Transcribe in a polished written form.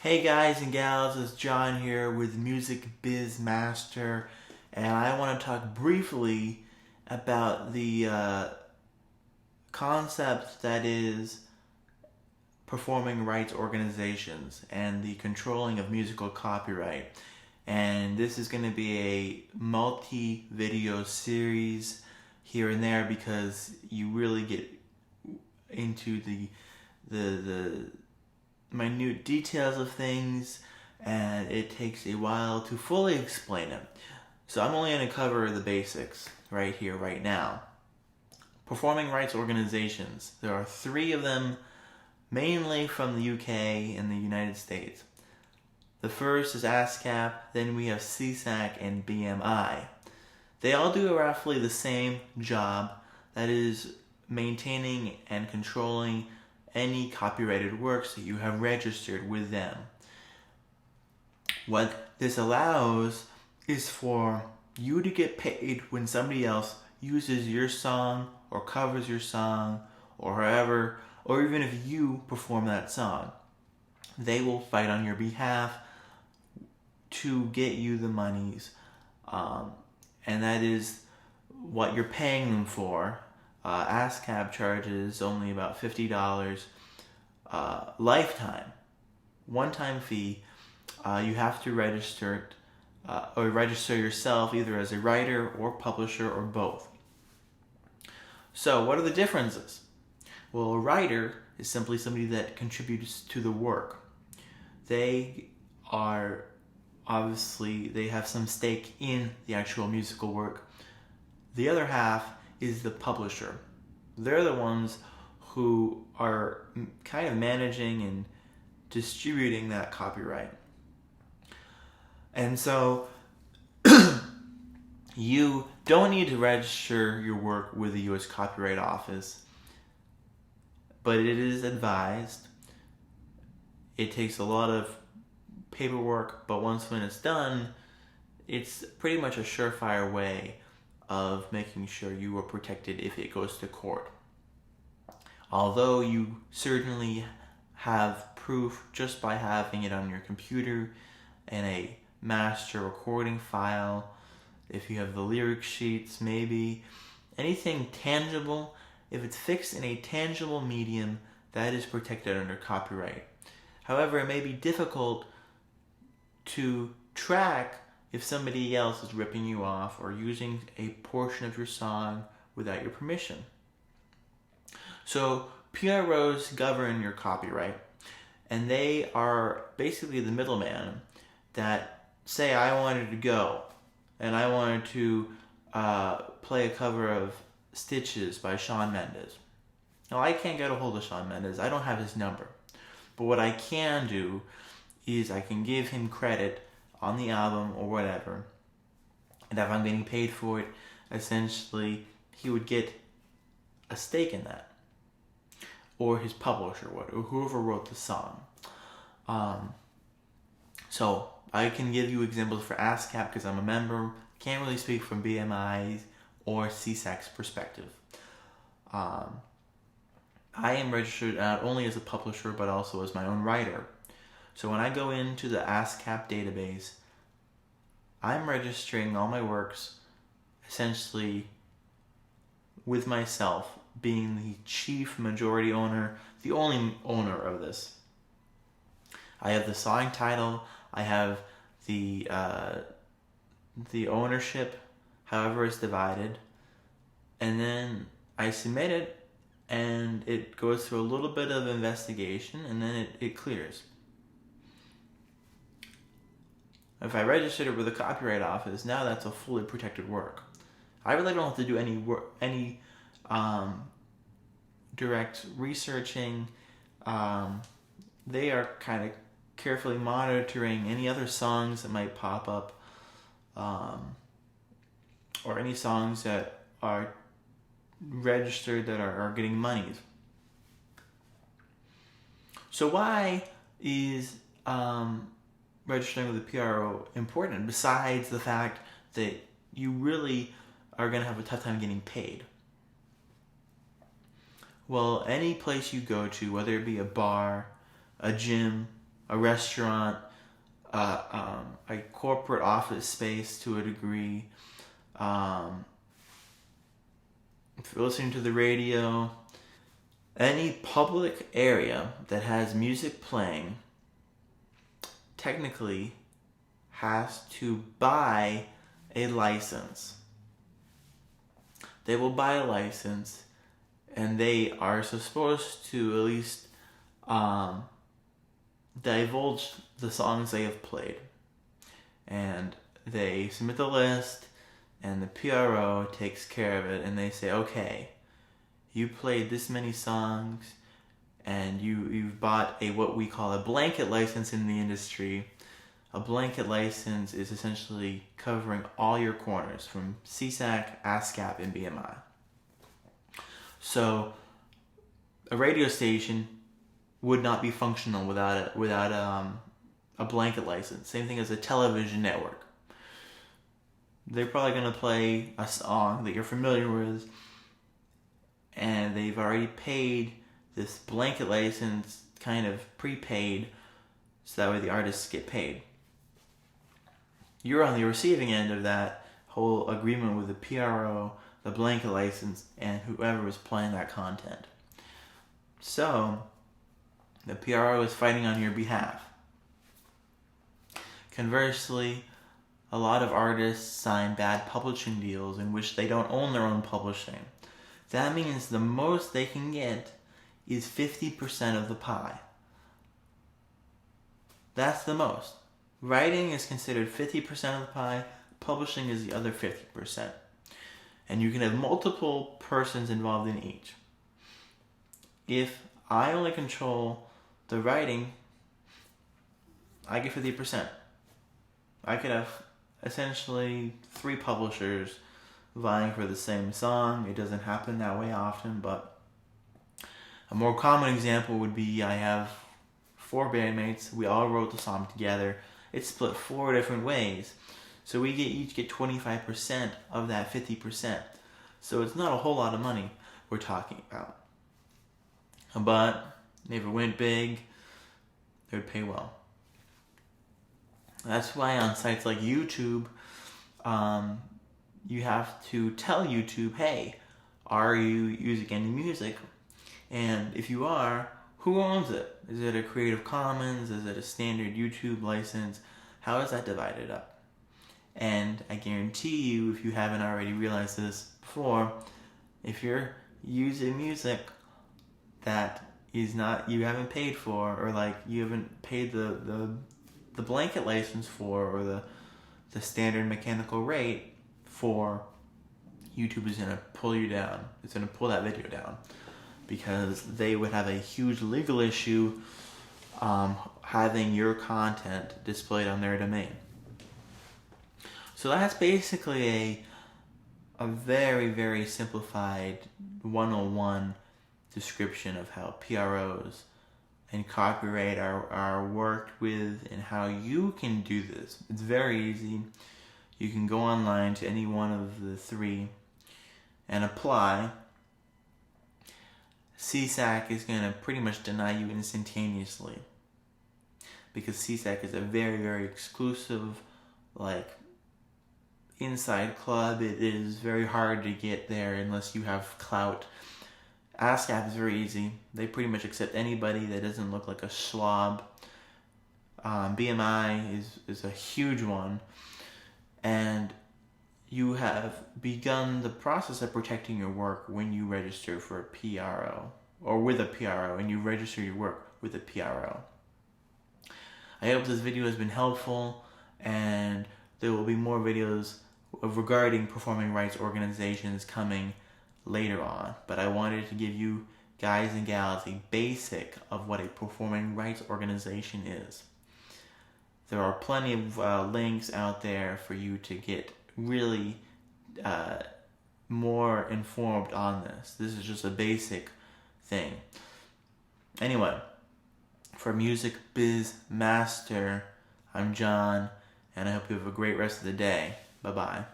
Hey guys and gals, it's John here with Music Biz Master, and I want to talk briefly about the concept that is performing rights organizations and the controlling of musical copyright. And this is going to be a multi-video series here and there because you really get into the minute details of things, and it takes a while to fully explain it. So I'm only going to cover the basics right here, right now. Performing rights organizations. There are three of them, mainly from the UK and the United States. The first is ASCAP, then we have CSAC and BMI. They all do roughly the same job, that is maintaining and controlling any copyrighted works that you have registered with them. What this allows is for you to get paid when somebody else uses your song or covers your song or however, or even if you perform that song. They will fight on your behalf to get you the monies, and that is what you're paying them for. ASCAP charges only about $50 lifetime, one-time fee. You have to register or register yourself either as a writer or publisher or both. So what are the differences? Well, a writer is simply somebody that contributes to the work. They are obviously, they have some stake in the actual musical work. The other half is the publisher. They're the ones who are kind of managing and distributing that copyright. And so you don't need to register your work with the U.S. Copyright Office, but it is advised. It takes a lot of paperwork, but once when it's done, it's pretty much a surefire way of making sure you are protected if it goes to court. Although you certainly have proof just by having it on your computer in a master recording file, if you have the lyric sheets, maybe anything tangible, if it's fixed in a tangible medium, that is protected under copyright. However, it may be difficult to track if somebody else is ripping you off or using a portion of your song without your permission. So PROs govern your copyright, and they are basically the middleman that, say I wanted to go and I wanted to play a cover of Stitches by Shawn Mendes. Now I can't get a hold of Shawn Mendes, I don't have his number. But what I can do is I can give him credit on the album or whatever, and if I'm getting paid for it, essentially he would get a stake in that, or his publisher would, or whoever wrote the song. So I can give you examples for ASCAP because I'm a member. Can't really speak from BMI's or CSAC's perspective. I am registered not only as a publisher but also as my own writer. So when I go into the ASCAP database, I'm registering all my works essentially with myself being the chief majority owner, the only owner of this. I have the song title, I have the ownership, however it's divided, and then I submit it, and it goes through a little bit of investigation, and then it clears. If I registered it with the Copyright Office, now that's a fully protected work. I really don't have to do any direct researching. They are kind of carefully monitoring any other songs that might pop up, or any songs that are registered that are getting monies. So why is registering with the PRO important, besides the fact that you really are going to have a tough time getting paid? Well, any place you go to, whether it be a bar, a gym, a restaurant, a corporate office space to a degree. If you're listening to the radio, any public area that has music playing technically has to buy a license. They will buy a license, and they are supposed to at least divulge the songs they have played. And they submit the list, and the PRO takes care of it, and they say, okay, you played this many songs, and you've bought what we call a blanket license in the industry. A blanket license is essentially covering all your corners from CSAC, ASCAP, and BMI. So a radio station would not be functional without a blanket license. Same thing as a television network. They're probably going to play a song that you're familiar with, and they've already paid this blanket license, kind of prepaid, so that way the artists get paid. You're on the receiving end of that whole agreement with the PRO, the blanket license, and whoever is playing that content. So, the PRO is fighting on your behalf. Conversely, a lot of artists sign bad publishing deals in which they don't own their own publishing. That means the most they can get is 50% of the pie. That's the most. Writing is considered 50% of the pie, publishing is the other 50%. And you can have multiple persons involved in each. If I only control the writing, I get 50%. I could have essentially 3 publishers vying for the same song. It doesn't happen that way often, but a more common example would be I have 4 bandmates. We all wrote the song together. It's split 4 different ways. So we each get 25% of that 50%. So it's not a whole lot of money we're talking about. But if it went big, they would pay well. That's why on sites like YouTube, you have to tell YouTube, hey, are you using any music? And if you are, who owns it? Is it a Creative Commons? Is it a standard YouTube license? How is that divided up? And I guarantee you, if you haven't already realized this before, if you're using music that is not, you haven't paid for, or like you haven't paid the blanket license for, or the standard mechanical rate for, YouTube is going to pull you down. It's going to pull that video down because they would have a huge legal issue having your content displayed on their domain. So that's basically a very, very simplified 101 description of how PROs and copyright are worked with and how you can do this. It's very easy. You can go online to any one of the 3 and apply. CSAC is going to pretty much deny you instantaneously because CSAC is a very, very exclusive, like, inside club. It is very hard to get there unless you have clout. ASCAP is very easy. They pretty much accept anybody that doesn't look like a slob. BMI is a huge one. And you have begun the process of protecting your work when you register for a PRO, or with a PRO, and you register your work with a PRO. I hope this video has been helpful, and there will be more videos regarding performing rights organizations coming later on. But I wanted to give you guys and gals a basic of what a performing rights organization is. There are plenty of links out there for you to get really more informed on this. This is just a basic thing. Anyway, for Music Biz Master, I'm John, and I hope you have a great rest of the day. Bye-bye.